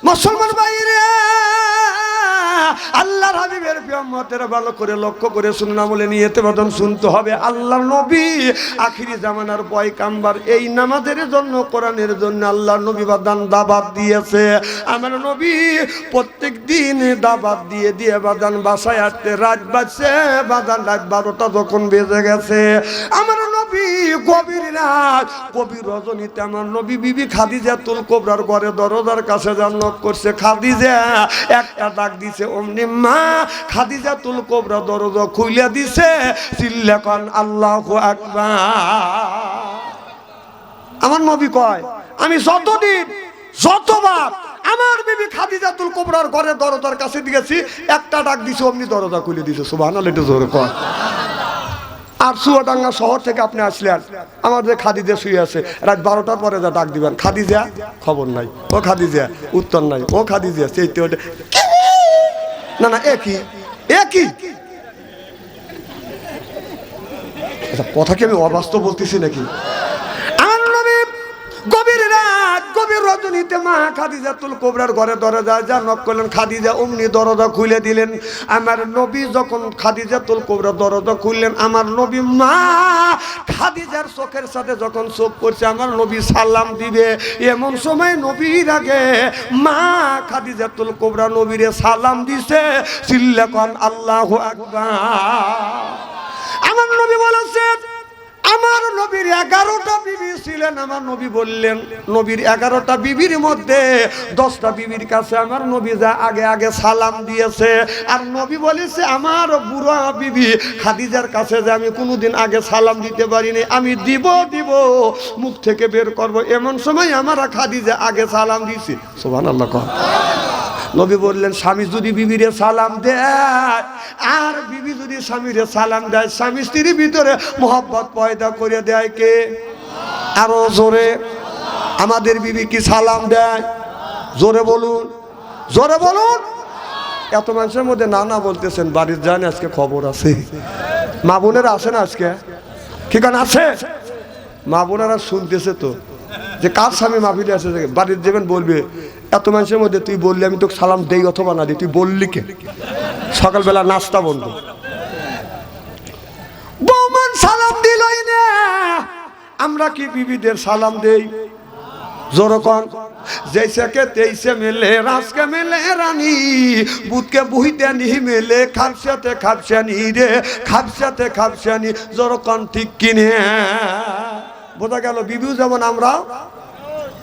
মুসলমান ভাইরা, আল্লাহর হাবিবের উম্মতের ভালো করে লক্ষ্য করে শুনুন, আমলে নিয়তে বদন শুনতে হবে। আল্লাহর নবী আখিরি জামানার পয়গাম্বর, এই নামাজের জন্য, কোরআনের জন্য আল্লাহর নবী বাদান দাওয়াত দিয়েছে। আমার নবী প্রত্যেক দিন দাওয়াত দিয়ে দিয়ে বাদান বাসায় আসতে রাত বাজছে, বাদান রাত 12টা যখন বেজে গেছে, আমার নবী গভীর রাত, গভীর রজনীতে আমার নবী বিবি খাদিজাতুল কুবরার ঘরে দরজার কাছে নক করছে। খাদিজা একটা ডাক দিছে, অমনি মা খাদিজাতুল কুবরা দরজা খুলে দিছে। চিল্লা কোন আল্লাহু আকবার। আমার নবী কয়, আমি যতদিন যতবার আমার বিবি খাদিজাতুল কুবরার ঘরে দরজার কাছে দিয়েছি, একটা ডাক দিছে, অমনি দরজা খুলে দিছে। সুবহানাল্লাহ, একটু জোরে কয়। আর চুয়াডাঙ্গা শহর থেকে আপনি আসলেন, আমাদের খাদিজা শুয়ে আছে, রাত 12টার পরে যা ডাক দিবেন, খাদিজা, খবর নাই। ও খাদিজা, উত্তর নাই। ও খাদিজা, সেইতে ওঠে, না না একই একই কথা কি আমি অবাস্তব বলতেছি নাকি? আমার নবী গভীর রাত, গভীর রজনীতে মা খাদিজাতুল কুবরার ঘরে দরজা যা নক করলেন, খাদিজা অমনি দরজা খুলে দিলেন। আমার নবী যখন খাদিজাতুল কুবরা দরজা খুললেন, আমার নবী মা খাদিজার চোখের সাথে যখন চোখ করছে, আমার নবী সালাম দিবে, এমন সময় নবীর আগে মা খাদিজাতুল কুবরা নবীরে সালাম দিছে। চিল্লা কোন আল্লাহু আকবার। আমার নবী বলেছেন, আমার নবীর 11টা বিবি ছিলেন। আমার নবী বললেন, নবীর 11টা বিবির মধ্যে 10টা বিবির কাছে আমার নবী যা আগে আগে সালাম দিয়েছে। আর নবী বলেছে, আমার বুড়া বিবি খাদিজার কাছে যে আমি কোনোদিন আগে সালাম দিতে পারিনি, আমি দিব মুখ থেকে বের করব, এমন সময় আমার খাদিজা আগে সালাম দিয়েছে। সুবহানাল্লাহ। নবী বললেন, স্বামী যদি বিবিরে সালাম দেয় আর বিবি যদি স্বামীরে সালাম দেয়, স্বামী স্ত্রীর ভিতরে মোহব্বত পয়দা করে দেয় কে? আরো জোরে। আমাদের বিবি কি সালাম দেয়? জোরে বলুন, জোরে বলুন। এত মানুষের মধ্যে না না বলতেছেন, বাড়ির যান, আজকে খবর আছে। মা বোনেরা আসে না আজকে? কি কারণ আছে? মা বোনেরা শুনতেছে তো যে কার স্বামী মাহফিলে আছে, বাড়ির যাবেন বলবে, এত মানুষের মধ্যে তুই বললি আমি তোকে সালাম দেই অথবা না দিই, তুই বললি কে? সকালবেলা নাস্তা বন্ধ, বৌমান সালাম দিলই না। আমরা কি বিবিদের সালাম দেই? জোরকন जैसे के तैसे मिले रास के मिले रानी बुध के बुहिते नहीं मिले खापसानी रे खापसानी जरकन ठीक किने बोझा गेल बिबी जेमन आमरा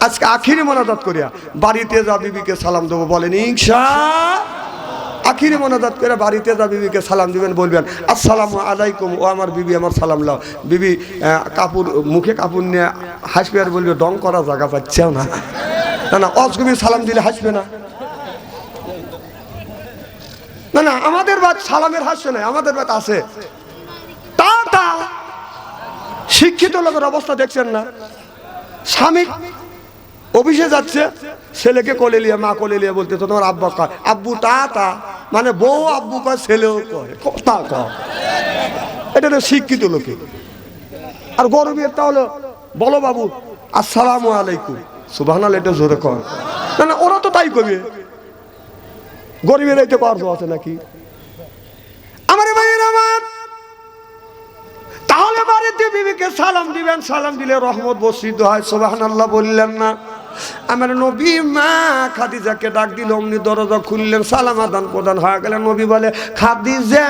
आज के आखिरी मोनाजात करिया बाड़ीते जा बिबी के सालाम देबो बोलेन इंशाअल्लाह आखिरी मोनाजात करे बाड़ीते जा बिबी के सालाम दिबेन बोलबेन अस्सलामु आलाइकुम ओ आमार बिबी आमार सालाम लाओ बिबी कापुर मुखे कापुर निये हासबे आर बोलबे डং करा जायगा पाচ্ছেও না ना ना अजगबी सालाम दिले हासबे ना ना ना आमादेर बात सालामेर हासছে না आमादेर बात আছে টাটা শিক্ষিত লোকের অবস্থা দেখছেন না স্বামী অফিসে যাচ্ছে ছেলেকে কোলে নিয়ে মা কোলে নিয়ে বলতে তো তোমার আব্বা কয় আব্বু টাটা মানে বউ আব্বু কয় ছেলেও কয় কথা কয় এটা তো শিক্ষিত লোকে আর গরিবেরটা হলো বলো বাবু আসসালামু আলাইকুম সুবহানাল্লাহ এটা জোরে কয় না না ওরা তো তাই কইবে গরিবের এইতে পারবো আছে নাকি আমার ভাইয়ের আমার তাহলে বাড়িতে বিবিকে সালাম দিবেন সালাম দিলে রহমত বর্ষিত হয় সুবহানাল্লাহ বললেন না আমার নবী মা খাদিজাকে ডাক দিল অমনি দরজা খুললেন সালাম আদান প্রদান হয়ে গেল নবী বলে খাদিজা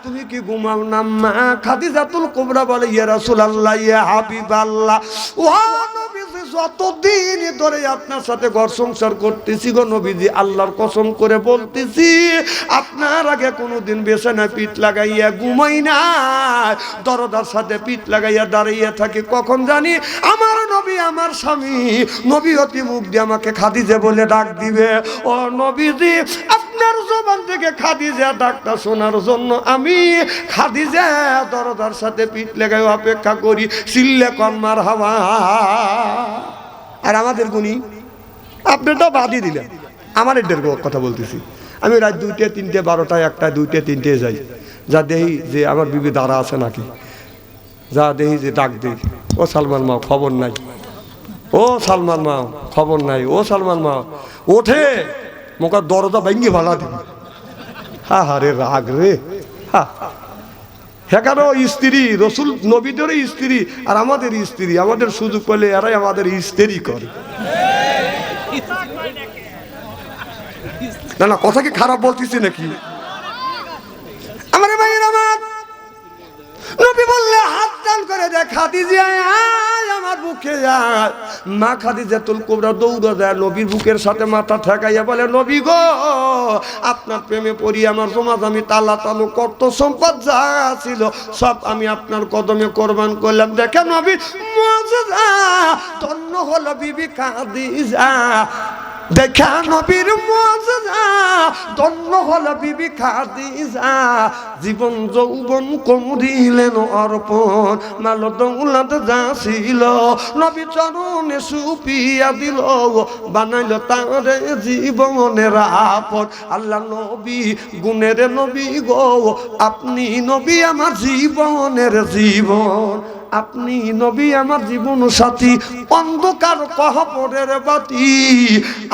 তুমি কি ঘুমাও না মা খাদিজাতুল কুবরা বলে ইয়া রাসূলুল্লাহ ইয়া হাবিবাল্লাহ ও নবীজি যতদিন ধরে আপনার সাথে ঘর সংসার করতেছি গো নবীজি আল্লাহর কসম করে বলতেছি আপনার আগে কোনোদিন বিছানায় পিঠ লাগাইয়া ঘুমাই না দরজার সাথে পিঠ লাগাইয়া দাঁড়িয়ে থাকি কখন জানি আমার নবী আমার স্বামী নবী অতি মুখ দিয়ে আমাকে খাদিজা বলে ডাক দিবে ও নবীজি আপনার জবান থেকে খাদিজা ডাকটা শোনার জন্য আমি খাদিজা দরজার সাথে পিঠ লাগাই অপেক্ষা করি চিল্লে কন মারহাবা আর আমাদের গুণী আপনারটা বাদই দিলেন আমার এদের কথা বলতেছি আমি রাত 2টা 3টে 12টা 1টা 2টে 3টে যাই যা দেখি যে আমার বিবি দাঁড়া আছে নাকি যা দেখি যে ডাক দেই ও সালমান মা খবর নাই ও সালমান মা খবর নাই, ও সালমান মা ওঠে মোকা দরজা ভেঙে ভাড়া দিবি। হা রে রাগ রে। হেকারও স্ত্রী রসুল নবীদের স্ত্রী আর আমাদের স্ত্রী, আমাদের সুযোগ পেলে এরাই আমাদের স্ত্রী করে। না না কথা কি খারাপ বলতেছি নাকি? আমার ভাইয়ের আমার নবী বললে হাত টান করে দেয় খাদিজা আমার বুকে যায়। মা খাদিজাতুল কুবরা দৌড়ে যায় নবীর বুকের সাথে মাথা ঠেকাইয়া বলে, নবী গো আপনার প্রেমে পড়ি আমার জমা জমি তালা তালু কত সম্পদ যা ছিল সব আমি আপনার কদমে কোরবান করলাম। দেখেন নবী মুআজ্জা ধন্য হলো বিবি খাদিজা। দেখা নবীর মুআজ্জা ধন্য হলো বিবি খাদিজা। জীবন যৌবন করিলেন অর্পণ, মাল দৌলত যা ছিল নবী চরণে সুপিয়া দিল, বানাইল তারে জীবনের আপন। আল্লাহ নবী গুণের নবী গো আপনি নবী আমার জীবনের জীবন, আপনি নবী আমার জীবন সাথী অন্ধকার কবরের বাতি,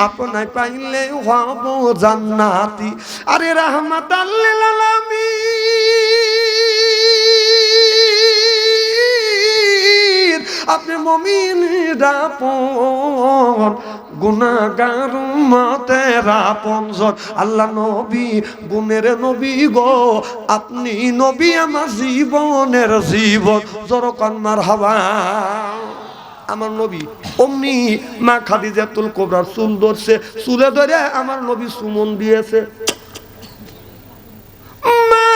আপনায় পাইলে হব জান্নাতি। আরে রাহমাতাল লিল আলামিন আপনি মুমিনের আপন, গুনাহগার উম্মতের আপনজন। আল্লাহ নবী গুণের নবী গো আপনি নবী আমার জীবনের জীবন। জোরকান মারহাবা। আমার নবী অমনি মা খাদিজাতুল কুবরার চুল ধরছে, চুলে ধরে আমার নবী চুমন দিয়েছে। মা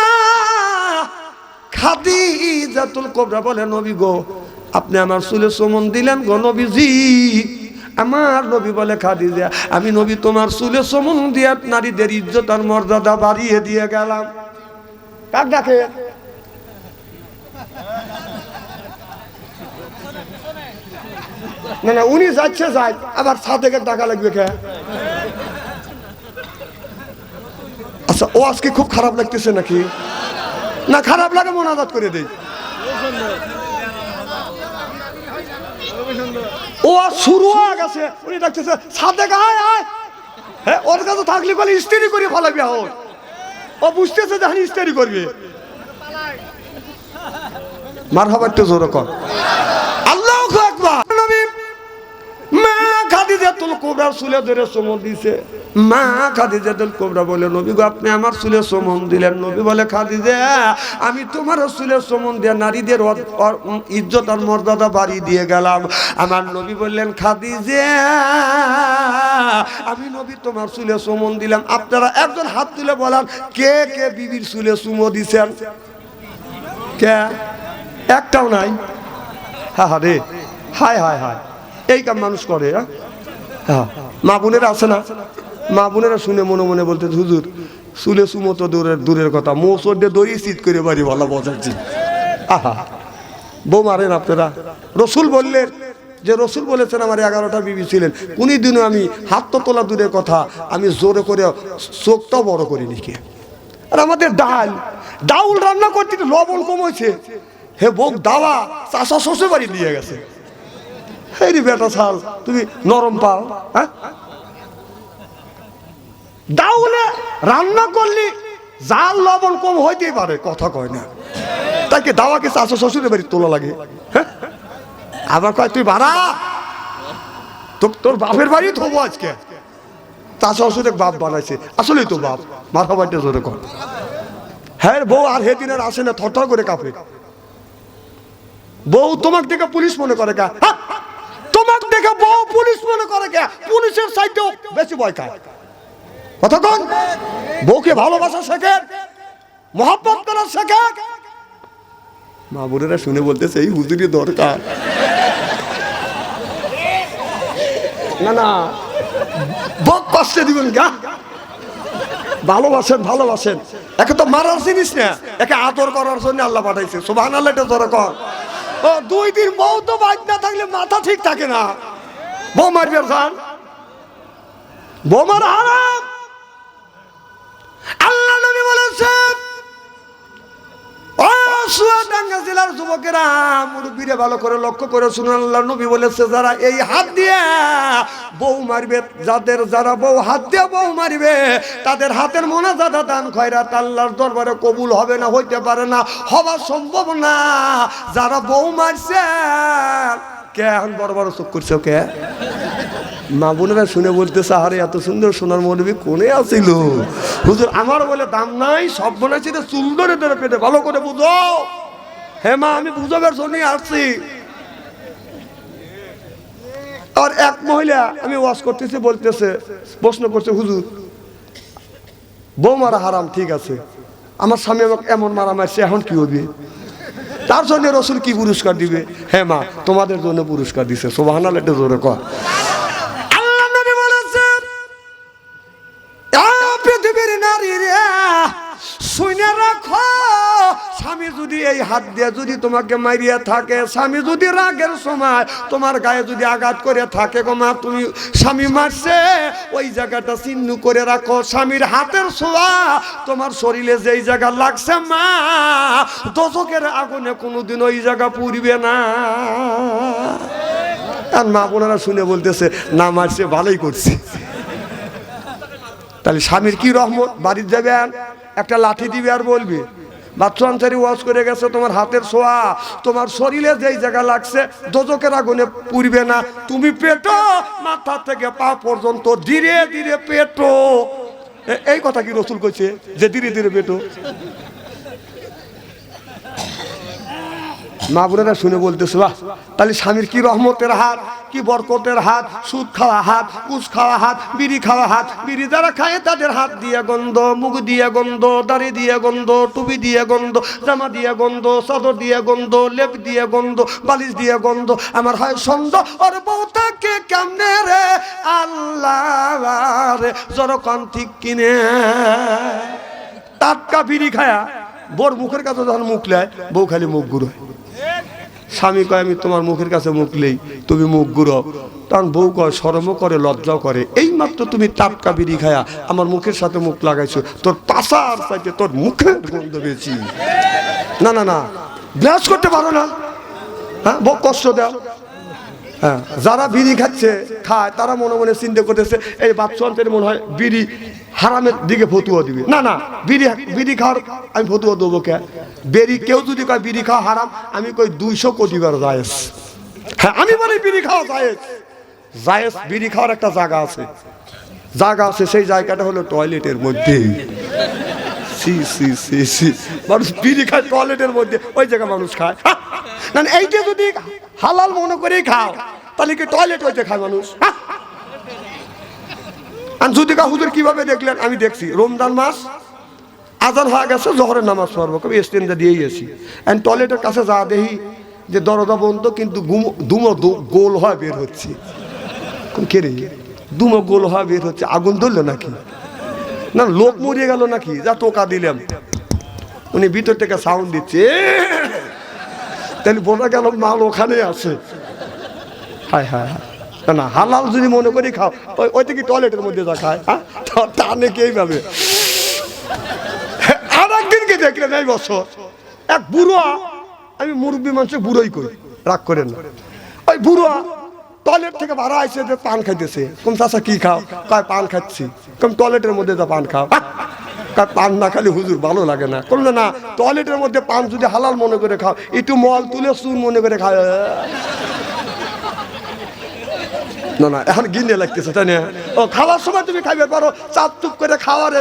খাদিজাতুল কুবরা বলে, নবী গো আপনি আমার চুলে চুমন দিলেন গো নবীজি। আমার নবী বলে, খাদিজা আমি নবী তোমার চুলে চুমন দিয়ে নারীদের ইজ্জত আর মর্যাদা বাড়িয়ে দিয়ে গেলাম। কাক ডাকে? না না উনি যাচ্ছে যাই, আবার সাথে ডাকা লাগবে কে? আচ্ছা ও আজকে খুব খারাপ লাগতেছে নাকি? না খারাপ লাগে মোনাজাত করে দেই। ও শুরু হয়ে গেছে, উনি ডাকতেছে সাথে গায় আয়। হ্যাঁ ওর কাছে থাকলে বলে ইস্তেরি করে ফলাবি। ও বুঝতেছে যে ইস্তেরি করবে। মারহাবা একটু জোরে কর। আল্লাহু আকবার। নবী মা খাদিজাতুল কুবরা চুলে ধরে চুমন দিছে। মা খাদিজাতুল কুবরা বলে, নবী গো আপনি আমার চুলে চুমন দিলেন। নবী বলে, খাদিজা আমি তোমার চুলে চুমন দিয়ে নারীদের ইজ্জত আর মর্যাদা বাড়িয়ে দিয়ে গেলাম। আমার নবী বললেন, খাদিজা আমি নবী তোমার চুলে চুমন দিলাম। আপনারা একজন হাত তুলে বলেন কে কে বিবির চুলে চুমো দিছেন? কে? একটাও নাই। হা রে হায় হায় হায়, এই কাম মানুষ করে। হ্যাঁ মা বোনেরা আছে না, মা বোনেরা শুনে মনে মনে বলতে, হুজুর চুলে চুমো তো দূরের কথা, মোচর দিয়ে দড়ি চিত করে বাড়ি ভালো বসাচ্ছি। আহা বউ মারেন আপনারা। রসুল বললেন যে রসুল বলেছেন আমার 11টা বিবি ছিলেন, কোনই দিনও আমি হাত তো তোলা দূরের কথা আমি জোরে করে চোখটাও বড় করিনি। কে? আর আমাদের ডাউল রান্না করতে লবণ কম হয়েছে, হে বউ দাওয়া চাষা শ্বশুর বাড়ি নিয়ে গেছে। হে বেটা ছাল তুমি নরম পাও। হ্যাঁ ডাউলে রান্না করলি জাল লবণ কম হইতেই পারে, কথা কয় না। তাকে দাওয়াকে চাষা শ্বশুরের বাড়ি তোলা লাগে। হ্যাঁ আবার কয় তুই বাড়া তোর বাপের বাড়ি থবো আজকে। চাষা শ্বশুরে বাপ বানাইছে, আসলেই তো বাপ। মাথা বাড়িতে জোরে কর। হ্যাঁ বউ আর হে দিনের আসে না, থরথর করে কাঁপে। বউ তোমাকে দেখে পুলিশ মনে করে কে? তোমাকে দেখে বউ পুলিশ মনে করে কে? পুলিশের সাইডেও বেশি ভয় খায়। কথা কোন? বউকে ভালোবাসা শেখে, মহব্বত করা শেখে। মা বোনেরা শুনে বলতেছে এই হুজুরি দরকার। না না বক কষ্টে দিবেন গা। ভালোবাসেন ভালোবাসেন। একে তো মারার জিনিস না, একে আদর করার জন্য আল্লাহ পাঠাইছে। সুবহানাল্লাহ এটা জোরে কর। ও 2 দিন বউ তো বাইক না থাকলে মাথা ঠিক থাকে না। বউ মারবে জান, বউ মারা হারাম। আল্লাহ নবী বলেছেন ও চুয়াডাঙ্গা জেলার যুবকেরা মুরব্বীরা ভালো করে লক্ষ্য করে শুনুন, আল্লাহ নবী বলেছে যারা এই হাত দিয়ে বউ মারবে, যারা বউ হাত দিয়ে বউ মারবে তাদের হাতের মোনাজাত দান খয়রাত আল্লাহর দরবারে কবুল হবে না, হইতে পারে না, হওয়া সম্ভব না। যারা বউ মারছে কে এখন বড় বড় চোখ করছে কে? মা বোনেরা শুনে বলতেছে আরে এত সুন্দর সোনার মৌলবী কোনে আসিল হুজুর, আমার বলে দাম নাই, সব বলেছি চুল ধরে ধরে পেটে ভালো করে বুঝো। হ্যাঁ মা আমি বুঝাবার জন্যই আসছি। আর এক মহিলা আমি ওয়াজ করতেছি বলতেছে, প্রশ্ন করছে হুজুর বউ মারা হারাম ঠিক আছে, আমার স্বামী আমাকে এমন মারা মারছে এখন কি হবে? তার জন্য রসুল কি পুরস্কার দিবে? হ্যাঁ মা তোমাদের জন্য পুরস্কার দিছে। সুবহানাল্লাহ, একটু জোরে কর। আল্লাহ নবী বলেছেন পৃথিবীর নারীরা শুনে রাখো, স্বামী যদি এই হাত দিয়ে যদি তোমাকে মারিয়া থাকে, স্বামী যদি রাগের সময় তোমার গায়ে যদি আঘাত করে থাকে গো মা, তুমি স্বামী মারছে ওই জায়গাটা চিহ্ন করে রাখো। স্বামীর হাতের ছোঁয়া তোমার শরীরে যেই জায়গা লাগছে মা, দোজখের আগুনে কোনোদিন ওই জায়গা পুড়বে না। আর মা বোনেরা শুনে বলতেছে না মারছে ভালোই করছে। তাহলে স্বামীর কি রহমত, বাড়ির যাবেন একটা লাঠি দিবে আর বলবি বাচ্চা আনসারি ওয়াজ করে গেছে তোমার হাতের ছোঁয়া তোমার শরীরে যেই জায়গা লাগছে দোজখের আগুনে পুড়বে না। তুমি পেটো মাথা থেকে পা পর্যন্ত ধীরে ধীরে পেটো। এই কথা কি রসুল কইছে যে ধীরে ধীরে পেটো? মা বোনেরা শুনে বলতেছে বাহ, তাহলে স্বামীর কি রহমতের হাত, কি বরকতের হাত, সুদ খাওয়া হাত, কুচ খাওয়া হাত, বিড়ি খাওয়া হাত। বিড়ি যারা খায় তাদের হাত দিয়ে গন্ধ, মুখ দিয়ে গন্ধ, দাড়ি দিয়ে গন্ধ, টুপি দিয়ে গন্ধ, জামা দিয়ে গন্ধ, চাদর দিয়ে গন্ধ, লেপ দিয়ে গন্ধ, বালিশ দিয়ে গন্ধ। আমার হয় সন্দেহ ওর বউটাকে কেমনে রে আল্লাহ রে জরকান ঠিক কিনে টাটকা বিড়ি খায়া বোর মুখের কাছে যখন মুখ লেয় বউ খালি মুখ গুঁড়ো। স্বামী কয় আমি তোমার মুখের কাছে মুখলেই তুমি মুখ গুঁড়ো, তখন বউ কয় শরমও করে লজ্জাও করে, এই মাত্র তুমি টাটকা বিড়ি খায়া আমার মুখের সাথে মুখ লাগাইছো, তোর পাশার সাথে তোর মুখের গন্ধ বেশি। না না না ব্রাশ করতে পারো না, হ্যাঁ বউ কষ্ট দাও। হ্যাঁ যারা বিড়ি খাচ্ছে খায় তারা মনে মনে চিন্তা করতেছে এই বাচ্চা মনে হয় বিড়ি হারামের দিকে ফতুয়া দিবে। না না বিড়ি খাওয়ার আমি ফতুয়া দেবো কে? বেরি কেউ যদি কয় বিড়ি খাওয়া হারাম, আমি কই 200 কোটি বার জায়েজ। হ্যাঁ আমি বলি বিড়ি খাওয়া জায়েজ। জায়েজ বিড়ি খাওয়ার একটা জায়গা আছে, সেই জায়গাটা হলো টয়লেটের মধ্যে। সি সি সি সি মানুষ বিড়ি খায় টয়লেটের মধ্যে, ওই জায়গায় মানুষ খায়। না এইটা যদি হালাল মনে করেই খাও তাহলে কি টয়লেট হইতে খায় মানুষ? যদি হুজুর কিভাবে দেখলেন? আমি দেখছি রমজান মাস আজান হয়ে গেছে, জোহরের নামাজ পড়বো, কবি স্টেনটা দিয়েই গেছি, টয়লেটের কাছে যা দেখি যে দরজা বন্ধ কিন্তু দুমো গোল হয়ে বের হচ্ছে। কে রে দুমো গোল হয়ে বের হচ্ছে? আগুন ধরলো নাকি? না লোক মরিয়ে গেল নাকি? যা টোকা দিলাম, উনি ভিতর থেকে সাউন্ড দিচ্ছে, তাহলে বোঝা গেল মাল ওখানে আছে। হায় হায় হায়, না হালাল যদি মনে করি খাও, ওই থেকে টয়লেটের মধ্যে যা খায় টানে কে এইভাবে। আর একদিনকে দেখলেন এই বছর এক বুড়োয়া, আমি মুরব্বী মানুষের বুড়োই করি, রাগ করেন না, ওই বুড়োয়া টয়লেট থেকে ভাড়া আসছে যে পান খাইতেছে। কোন চাষা কি খাও? কয় পান খাচ্ছি। কোন টয়লেটের মধ্যে যা পান খাও? পান না খালি হুজুর ভালো লাগে না। করলে না টয়লেটের মধ্যে পান যদি হালাল মনে করে খাও, একটু মল তুলে চুন মনে করে খাও। না না এখন গিনে লাগতেছে তাই না? ও খাওয়ার সময় তুমি খাইবে পারো, চাপ চুপ করে খাওয়ার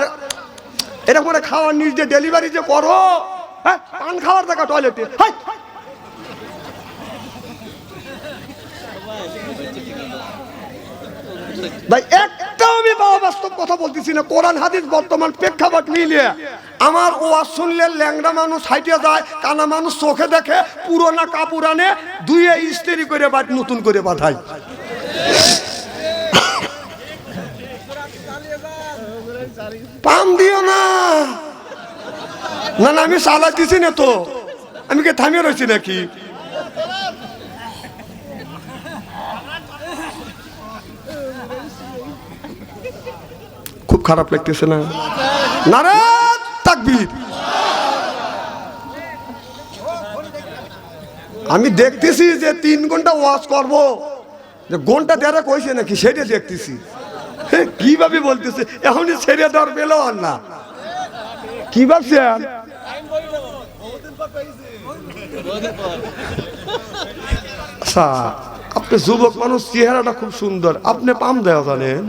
এরকম করে খাওয়ার নিজ দিয়ে ডেলিভারি যে করো, হ্যাঁ পান খাওয়ার দেখা টয়লেটে। ভাই একটা আমি বাস্তব কথা বলতেছি না, কোরআন হাদিস বর্তমান প্রেক্ষাপট মিলিয়ে আমার ওয়াজ শুনলে ল্যাংড়া মানুষ হাইটে যায়, কানা মানুষ চোখে দেখে, পুরোনা কাপড় আনে ধুয়ে ইস্ত্রি করে বা নতুন করে পাঠায়। পাম দিও না, না না আমি চালাই দিছি না তো, আমি কে থামিয়ে রয়েছি নাকি? খুব খারাপ লাগতেছে না? নারে তাকবীর। আমি দেখতেছি যে 3 ঘন্টা ওয়াজ করব, যে ঘন্টা দেড়ে কইছে নাকি সেটা দেখতেছি। কিভাবে বলতেছে এখনই ছেড়ে দেওয়ার পেল না, কি ভাবছেন? আচ্ছা, আপনি যুবক মানুষ, চেহারাটা খুব সুন্দর, আপনি পাম দেওয়া জানেন?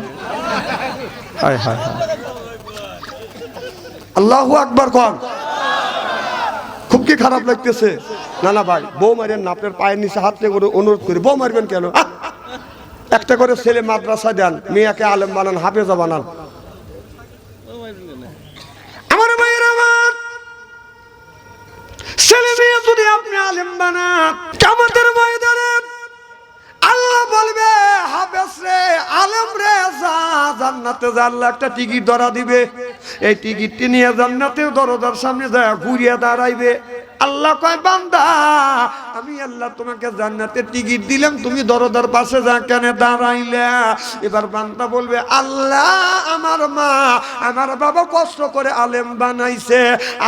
হায় হায় হায়, আল্লাহু আকবার কন। খুব কি খারাপ লাগতেছে? না না ভাই, বউ মারেন না, আপনার পায়ের নিচে হাত করে অনুরোধ করি, বউ মারবেন কেন? একটা করে ছেলে মাদ্রাসা দেন, মেয়েকে আলেম বানান, হাফেজা বানান। আমার ভাইয়ের, আমার ছেলে মেয়ে যদি আপনি আলেম বানান, কিয়ামতের ময়দানে আল্লাহ বলবে হাফেজ রে, আলেম রে, যা জান্নাতে যা। আল্লাহ একটা টিকিট ধরা দিবে, এই টিকিটটি নিয়ে জান্নাতের দরজার সামনে যায় ঘুরিয়ে দাঁড়াইবে। আল্লাহ কয়, বান্দা আমি আল্লাহ তোমাকে জান্নাতের টিকিট দিলাম, তুমি দরজার পাশে যা কেন দাঁড়াইলে? এবার বান্দা বলবে, আল্লাহ আমার মা আমার বাবা কষ্ট করে আলেম বানাইছে,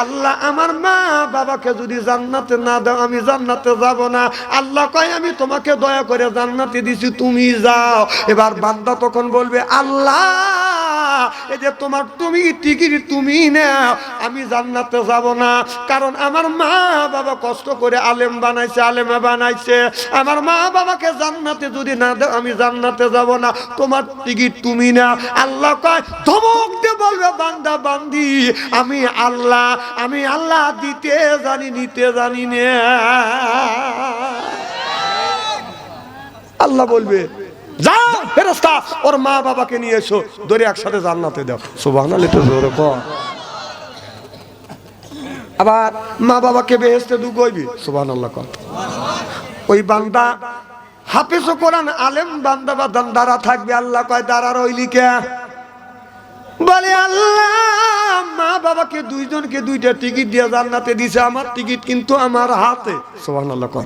আল্লাহ আমার মা বাবাকে যদি জান্নাতে না দাও আমি জান্নাতে যাব না। আল্লাহ কয়, আমি তোমাকে দয়া করে জান্নাতে দিছি, তুমি যাও। এবার বান্দা তখন বলবে, আল্লাহ এই যে তোমার তুমি টিকিট তুমি নাও, আমি জান্নাতে যাব না, কারণ আমার মা বাবা কষ্ট করে আলেম বানাইছে, আলেমা বানাইছে, আমার মা বাবাকে জান্নাতে যদি না দাও আমি জান্নাতে যাব না, তোমার টিকিট তুমি নাও। আল্লাহ কয়, ধমক দিয়ে বলবে, বান্দা বান্দি আমি আল্লাহ দিতে জানি নিতে জানি না। আল্লাহ বলবে, যা ফেরেশতা ওর মা বাবাকে নিয়ে এসো, ধরে একসাথে জান্নাতে দাও। সুবহানাল্লাহ, এটা জোরে কর। আবার মা বাবাকে বেহেশতে ঢুকাইবি, সুবহানাল্লাহ কর। ওই বান্দা হাফেজ কোরআন আলেম বান্দা বা দাঁড়া থাকবে। আল্লাহ কয়, দাঁড়া রইলি কে? বলে, আল্লাহ মা বাবাকে দুইজনকে দুইটা টিকিট দিয়ে জান্নাতে দিছে, আমার টিকিট কিন্তু আমার হাতে। সুবহানাল্লাহ কর।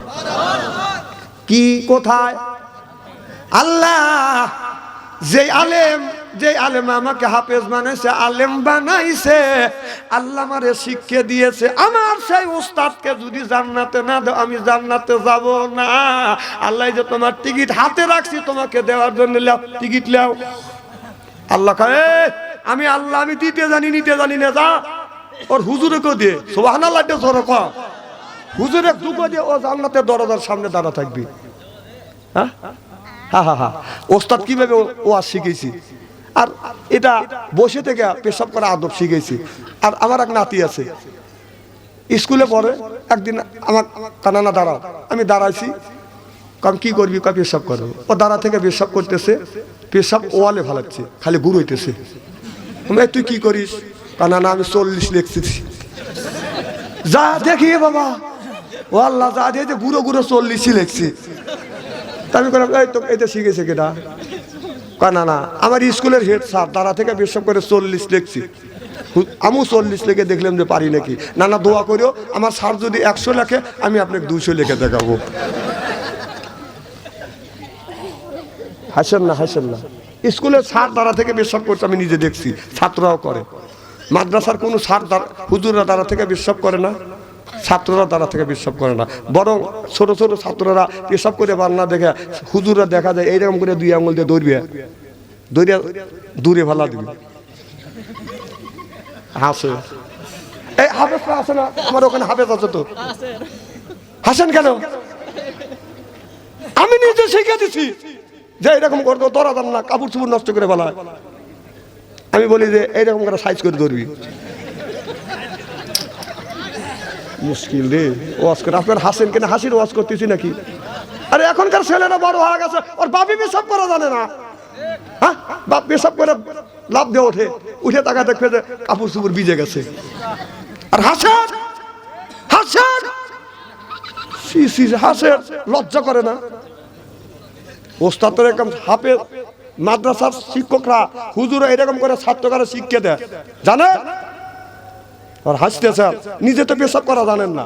কি কোথায়? আল্লাহ যে আলেম আমাকে হাফেজ বানাইছে, আলেম বানাইছে, আল্লাহ আমারে শিক্ষা দিয়েছে, আমার সেই উস্তাদকে যদি জান্নাতে না দাও আমি জান্নাতে যাব না। আল্লাহ যে তোমার টিকিট হাতে রাখছি তোমাকে দেওয়ার জন্য, টিকিট লাও। আল্লাহ কয়, আমি আল্লাহ আমি দিতে জানি নিতে জানি না, যা ওর হুজুরকে দিয়ে। সুবহানাল্লাহ, জোরে কর। হুজুরে দুঃখ দিয়ে ও জান্নাতের দরজার সামনে দাঁড়া থাকবি। হ্যাঁ হা হা হা, ওস্তাদ কিভাবে ওয়াজ শিখেছি, আর এটা বসে থেকে পেশাব করা আদব শিখেছি। আর আমার এক নাতি আছে, স্কুলে পড়ে। একদিন আমার কানানা দাঁড়াও, আমি দাঁড়াইছি, কারণ কি করবি, কা পেশাব করবো। ও দাঁড়া থেকে পেশাব করতেছে, পেশাব ওয়ালে ফালাচ্ছে, খালি গুঁড়ো হইতেছে। তুই কি করিস? কানানা আমি 40 লিখতেছি। যা দেখি বাবা, ও আল্লাহ, যা দিয়ে গুঁড়ো গুঁড়ো 40 লিখছি। আমি করলাম, এই তো এটা শিখেছে কেটা? না না, আমার স্কুলের হেড স্যার দাঁড়া থেকে বেশক করে 40 লিখছি। আমিও 40 লিখে দেখলাম যে পারি নাকি। না না, দোয়া করিও, আমার স্যার যদি 100 লেখে আমি আপনাকে 200 লিখে দেখাবো। হাসেন না, হাসেন না। স্কুলের স্যার দাঁড়া থেকে বেশক করছে, আমি নিজে দেখছি, ছাত্ররাও করে। মাদ্রাসার কোনো স্যার হুজুররা দাঁড়া থেকে বেশক করে না, ছাত্ররা তারা থেকে পেশাব করে না, বরং ছোট ছোট ছাত্ররা পেশাব করে বান্না দেখে হুজুররা দেখা যায় এইরকম করে 2 আঙুল দিয়ে দৌড়বে, দৌড়ে দূরে ভালা দিবে। হাসে, এই হাফেজ আছে না আমার ওখানে? হাফেজ আছে তো, হাসেন কেন? আমি নিজে শিখে দিছি যে এইরকম করতো, তোরা দাম না, কাপড় চুপড় নষ্ট করে ফেলায়। আমি বলি যে এইরকম করে সাইজ করে ধরবি। মুশকিল রে ওয়াজ করে। আপনার হাসেন কেন? হাসির ওয়াজ করতেছি নাকি? আরে এখনকার ছেলেরা বড় হয়ে গেছে, ওর বাপি পেশাব করা জানে না। হ্যাঁ, বাপ পেশাব করে লাভ দিয়ে ওঠে, উঠে টাকা দেখবে যে কাপড় চুপড় ভিজে গেছে। আর হাসেন হাসেন হাসেন, লজ্জা করে না? ওস্তাদ তো এরকম হাফেজ, মাদ্রাসার শিক্ষকরা হুজুরা এরকম করে ছাত্ররা শিক্ষা দেয়, জানে? আর হাসতেছে, নিজে তো পেশাব করা জানেন না।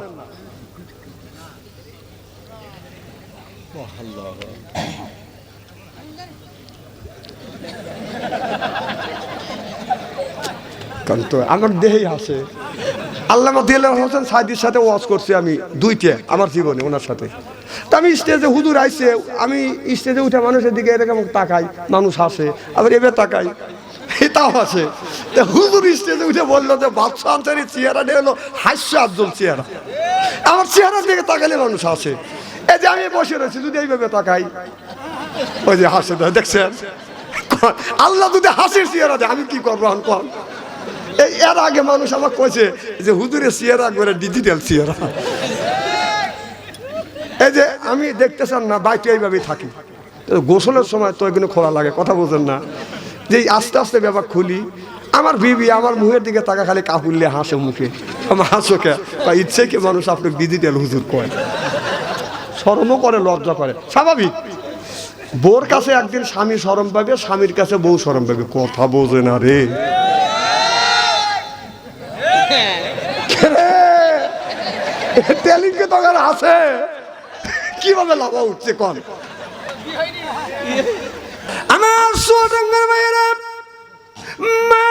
কিন্তু আমার দেহেই হাসে। আল্লামা দিলওয়ার হোসেন সাইদির সাথে ওয়াজ করছি আমি 2টা আমার জীবনে, ওনার সাথে। আমি স্টেজে হুজুর আইছে, আমি স্টেজে উঠে মানুষের দিকে এরকম তাকাই, মানুষ হাসে, আবার এবার তাকাই, এটাও আছে। হুজুর স্টেজে উঠে বললো যে বাদশা আনসারীর চেহারাটা হলো হাস্যাজ্জ্বল চেহারা, আমার চেহারার দিকে তাকালে মানুষ হাসে। এই যে আমি বসে রয়েছি, যদি এইভাবে তাকাই, ওই যে হাসে, দেখছেন? আল্লাহ যদি হাসির চেহারা দেয় আমি কি করবো? কম এর আগে মানুষ আমাকে কইছে যে হুজুরের চেহারা করে ডিজিটাল চেহারা। এই যে আমি দেখতে চান না, বাইকে এইভাবেই থাকি, গোসলের সময় তো এগুলো খোলা লাগে, কথা বোঝেন না? যে আস্তে আস্তে ব্যাপার খুলি, আমার বিবি আমার মুখের দিকে তাকা খালি কাপুরলে হাসে মুখে, আমার হাসোকে বা ইচ্ছে কি মানুষ আপনাকে ডিজিটাল হুজুর কয়, শরমও করে, লজ্জা করে, স্বাভাবিক। বউর কাছে একদিন স্বামী শরম পাবে, স্বামীর কাছে বউ শরম পাবে, কথা বোঝে না রে। তেলিংকে তখন আছে কিভাবে লাভা উঠছে কন। আমার সোয়াডাঙ্গার ভাইয়েরা, মা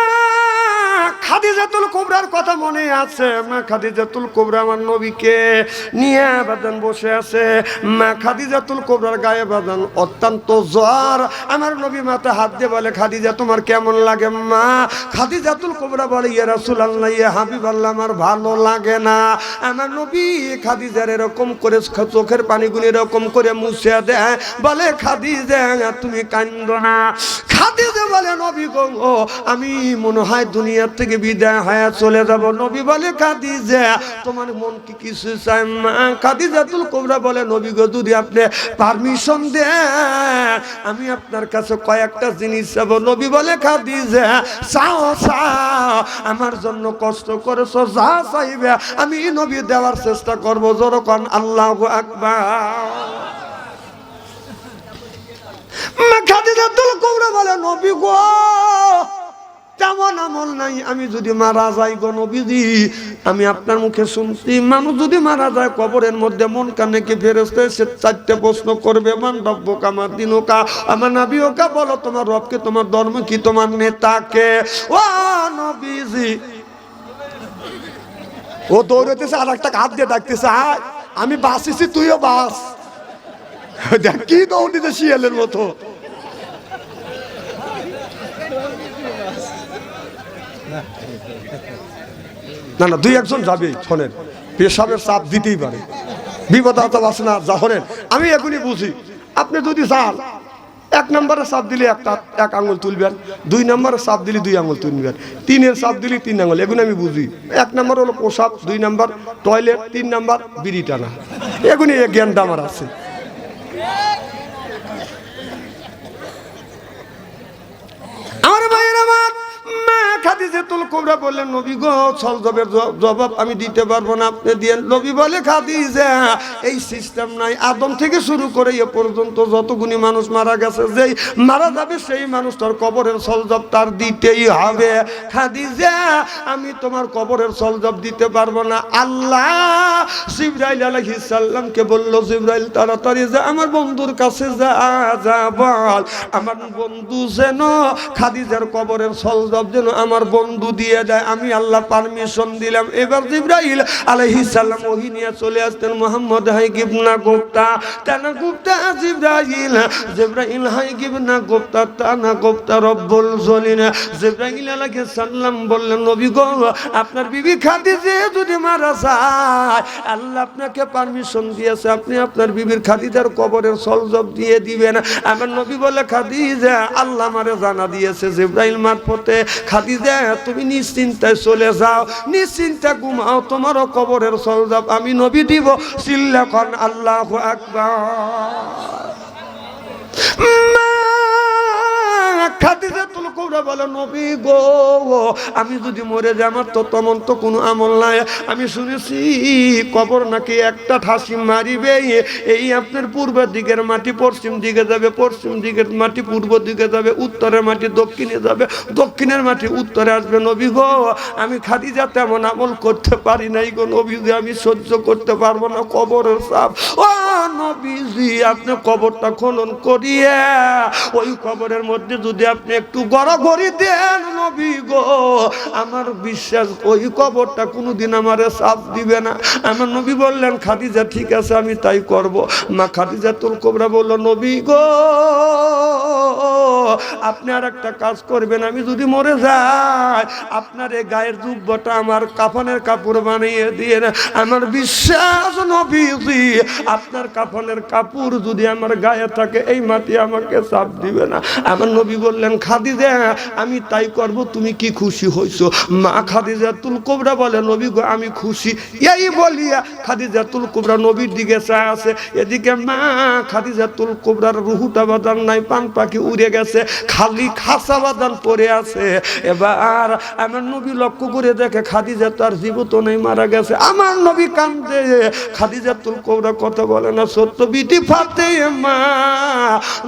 খাদিজাতুল কুবরার কথা মনে আছে? মা খাদিজাতুল কুবরা আমার নবীকে নিয়ে বাদান বসে আছে। মা খাদিজাতুল কুবরার গায়ে বাদান অত্যন্ত জ্বর। আমার নবী মাথায় হাত দিয়ে বলে, খাদিজা তোমার কেমন লাগে? মা খাদিজাতুল কুবরা বলে, ইয়া রাসূলুল্লাহ, ইয়া হাবিবাল্লাহ, আমার ভালো লাগে না। আমার নবী খাদিজার এরকম করে চোখের পানিগুলো এরকম করে মুছে দেয়, বলে খাদিজা তুমি কাঁদো না। খাদিজা বলে, নবী গো আমি মনে হয় দুনিয়ার থেকে বিদায় হয়ে চলে যাব। নবী বলে, খাদিজা তোমার মন কি কিছু চায়? মা খাদিজাতুল কুবরা বলে, নবী গো যদি আপনি পারমিশন দেন আমি আপনার কাছে কয়েকটা জিনিস চাবো। নবী বলে, খাদিজা চাও চাও, আমার জন্য কষ্ট করেছো, যা চাইবে আমি নবী দেওয়ার চেষ্টা করবো। যখন আল্লাহু আকবার। মা খাদিজাতুল কুবরা বলে, নবী গো তেমন আমল নাই, আমি যদি মারা যাই গো নবীজি, আমি আপনার মুখে শুনছি মানুষ যদি মারা যায় কবরের মধ্যে মন কানে কি ফেরেশতা এসে চারটে প্রশ্ন করবে, মান রব্বুকা মা দিনুকা, আমার নবীকে বলো তোমার রবকে, তোমার ধর্ম কি, তোমার নেতাকে। ও নবীজি, ও দৌড়াতেছে, আর একটা হাত দিয়ে ডাকতেছে, আমি বাসিছি তুইও বাস। দেখ কি দৌড় দিতে শিয়ালের মতো। না না, দুই একজন যাবে, শোনেন, পেশাবের চাপ দিতেই পারে, বিপদ আছে না, যা শোনেন আমি এখনই বুঝি। আপনি যদি যান, এক নম্বরে চাপ দিলে এক আঙুল তুলবেন, দুই নম্বরে চাপ দিলে দুই আঙুল তুলবেন, তিনের চাপ দিলে তিন আঙুল, এগুলো আমি বুঝি। এক নম্বর হলো পোশাক, দুই নম্বর টয়লেট, তিন নম্বর বিড়ি টানা, এগুলি জ্ঞানটা আমার আছে। আমার ভাইয়ের আমার, মা খাদিজাতুল কুবরা বললেন, নবী গো সলজবের জবাব আমি দিতে পারবো না, আপনি দিয়েন। নবী বলে, খাদিজা এই সিস্টেম নাই, আদম থেকে শুরু করে এ পর্যন্ত যতগুনি মানুষ মারা গেছে, যেই মারা যাবে সেই মানুষটার কবরের সলজব তার দিতেই হবে। খাদিজা আমি তোমার কবরের সলজব দিতে পারবো না। আল্লাহ জিবরাইল আলাইহিস সালামকে বলল, জিবরাইল তাড়াতাড়ি যা আমার বন্ধুর কাছে যা বল আমার বন্ধু যেন খাদিজার কবরের সলজব যেন আমার বন্ধু দিয়ে দেয়। আমি আল্লাহ পারমিশন দিলাম। এবার জিবরাইল আলাইহিস সালাম ওহী নিয়ে চলে আসতেন। মুহাম্মদ হাই গিবনা গুপ্তা তানা গুপ্তা জিবরাইল হাই গিবনা গুপ্তা তানা গুপ্তা রব্বুল জলিন। জিবরাইল আলাইহিস সালাম বললেন, নবী গো আপনার বিবি খাদিজা যদি মারা যায়, আল্লাহ আপনাকে পারমিশন দিয়েছে, আপনি আপনার বিবির খাদিজার কবরের সলজব দিয়ে দিবেন। আমার নবী বলে, খাদিজা আল্লাহ আমারে জানা দিয়েছে জিবরাইল মারফতে, খাদিজা তুমি নিশ্চিন্তায় চলে যাও, নিশ্চিন্তা ঘুমাও, তোমারও কবরের সলজব আমি নবী দিব। চিল্লা কর আল্লাহু আকবার। খাদিজাতুল কুবরা বলে, নবী গো আমি যদি মরে যাই আমার তো তেমন তো কোনো আমল নাই, আমি শুনেছি কবর নাকি একটা ঠাসি মারিবে, এই আপনার পূর্বের দিকের মাটি পশ্চিম দিকে যাবে, পশ্চিম দিকের মাটি পূর্ব দিকে যাবে, উত্তরের মাটি দক্ষিণে যাবে, দক্ষিণের মাটি উত্তরে আসবে। নবী গো আমি খাদিজা তেমন আমল করতে পারি নাই গো নবীজি, আমি সহ্য করতে পারবো না কবরের চাপ। ও নবীজি আপনি কবরটা খনন করিয়ে ওই কবরের মধ্যে যদি আপনি একটু গড়াগড়ি দেন, নবী গো গো আমার বিশ্বাস ওই কবরটা কোনোদিন আমারে চাপ দিবে না। আমার নবী বললেন খাদিজা ঠিক আছে আমি তাই করব। মা খাদিজাতুল কুবরা বলল নবী গো আপনি আর একটা কাজ করবেন, আমি যদি মরে যাই আপনার এই গায়ের জুব্বাটা আমার কাফনের কাপড় বানিয়ে দিয়ে না। আমার বিশ্বাস নবীজি আপনার কাফনের কাপড় যদি আমার গায়ে থাকে এই মাটি আমাকে চাপ দিবে না। আমার নবী বললেন খাদিজা আমি তাই করব, তুমি কি খুশি হইছো? মা খাদিজাতুল কুবরা বলে নবী গো আমি খুশি। এই বলিয়া খাদিজাতুল কুবরা নবীর দিকে চায় আছে, এদিকে মা খাদিজাতুল কুবরার রুহুটা বাদান নাই, পান পাখি উড়ে গেছে, খালি খাসা বাদান পড়ে আছে। এবার আমার নবী লক্ষ্য করে দেখে খাদিজা তার জীবিত নেই, মারা গেছে। আমার নবী কান্দে, খাদিজাতুল কুবরা কথা বলে না। সত্য বিটি ফাতেমা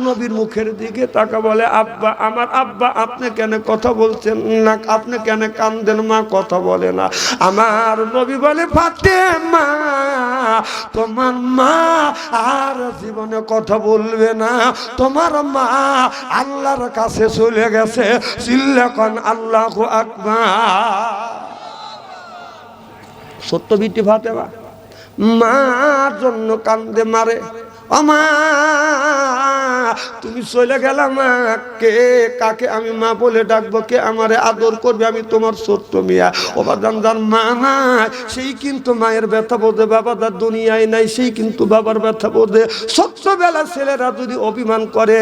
নবীর মুখের দিকে তাকা বলে আব্বা আমার আব্বা আপনি কেন কথা বলছেন না, আপনি কেন কান্দেন? মা কথা বলে না। আমার নবী বলে ফাতেমা তোমার মা আর জীবনে কথা বলবে না, তোমার মা আল্লাহর কাছে চলে গেছে। চিল্লাকন আল্লাহু আকবার। সত্য বিটি ফাতেমা মার জন্য কান্দে মারে। আমা তুমি চলে গেলাম, কে কাকে আমি মা বলে ডাকবো, কে আমারে আদর করবে? আমি তোমার ছোট্ট মিয়া। ওবাদান যার মা নাই সেই কিন্তু মায়ের ব্যথা বোধে, বাবা যার দুনিয়ায় নাই সেই কিন্তু বাবার ব্যথা বোধে। ছোট্টবেলা ছেলেরা যদি অভিমান করে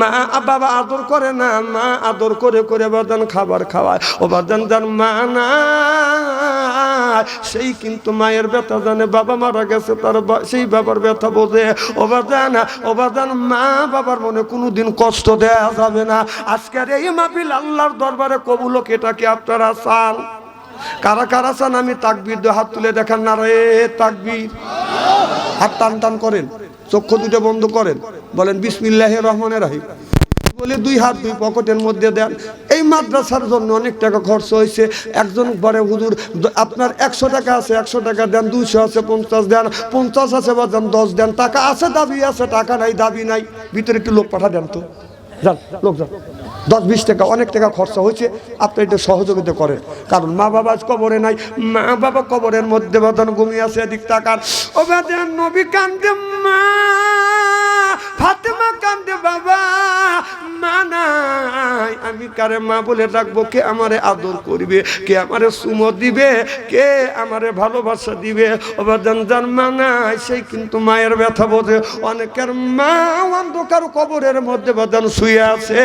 মা বাবা আদর করে না, মা আদর করে করে বাদান খাবার খাওয়ায়। ওবাদান যার মা নাই সেই কিন্তু মায়ের ব্যথা জানে, বাবা মারা গেছে তার সেই বাবার ব্যথা বোধে। ওবাদান মা বাবার মনে কোনোদিন কষ্ট দেয়া যাবে না। আজকের এই মাহফিল আল্লাহর দরবারে কবুল হোক, এটা কি আপনারা চান? কারা কারা চান? আমি তাকবীর দিয়ে হাত তুলে দেখান না রে তাকবীর। হাত টান টান করেন, চক্ষু দুটো বন্ধ করেন, বলেন বিসমিল্লাহির রহমানির রহিম বলে দুই হাত দুই পকেটের মধ্যে দেন। এই মাদ্রাসার জন্য অনেক টাকা খরচ হয়েছে। একজন বলে হুজুর আপনার 100 টাকা আছে 100 টাকা দেন, 200 আছে 50 দেন, 50 আছে বা দেন 10 দেন, টাকা আছে দাবি আছে, টাকা নাই দাবি নাই, ভিতরে একটু লোক পাঠা দেন তো, যান লোক যান। 10-20 টাকা অনেক টাকা খরচা হয়েছে, আপনি এটা সহযোগিতা করেন। কারণ মা বাবা আজ কবরে নাই, মা বাবা কবরের মধ্যে বাদন ঘুমিয়ে আছে। এদিক টাকার ও বাদান নবী কান্দে, মা ফাতেমা কান্দে, বাবা মা নাই, আমি কারে মা বলে ডাকবো? কে আমারে আদর করবে, কে আমারে চুমো দিবে, কে আমারে ভালোবাসা দিবে? ওবাদান যার মা নাই সেই কিন্তু মায়ের ব্যথা বোঝে। অনেকের মা অন্ধকার কবরের মধ্যে বাদান শুয়ে আছে,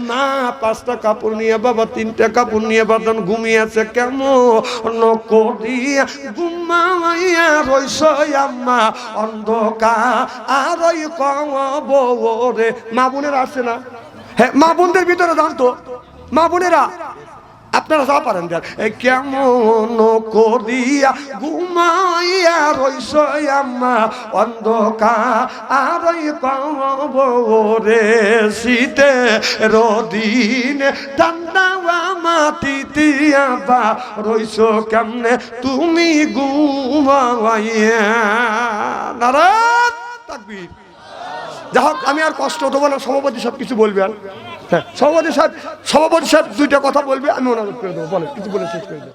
মা 5টা কাপড় নিয়ে বাবা 3টা কাপড় নিয়ে বাদান ঘুমিয়ে আছে। কেমন করিয়া ঘুমাইয়া রইছ আম্মা অন্ধকার আর ওই কবরে। মা বোনেরা আসছে না? হ্যাঁ মা বোনদের ভিতরে জানতো, মা বোনেরা আপনারা যা পারেন দেন। কেমন করিয়া ঘুমাইয়া রইছ আম্মা অন্ধকার আর ওই কবরে, শীতে রদিন ঠান্ডা মাটিতে আবা রইছ কেমনে তুমি ঘুমাইয়া। নারায়ণ তাকবীর। যা হোক আমি আর কষ্ট দেবো না, সভাপতি সব কিছু বলবেন। হ্যাঁ সভাপতি সাহেব 2টা কথা বলবে, আমি অনুরোধ করে দেবো, বলে কিছু বলে শেষ করে দেবো।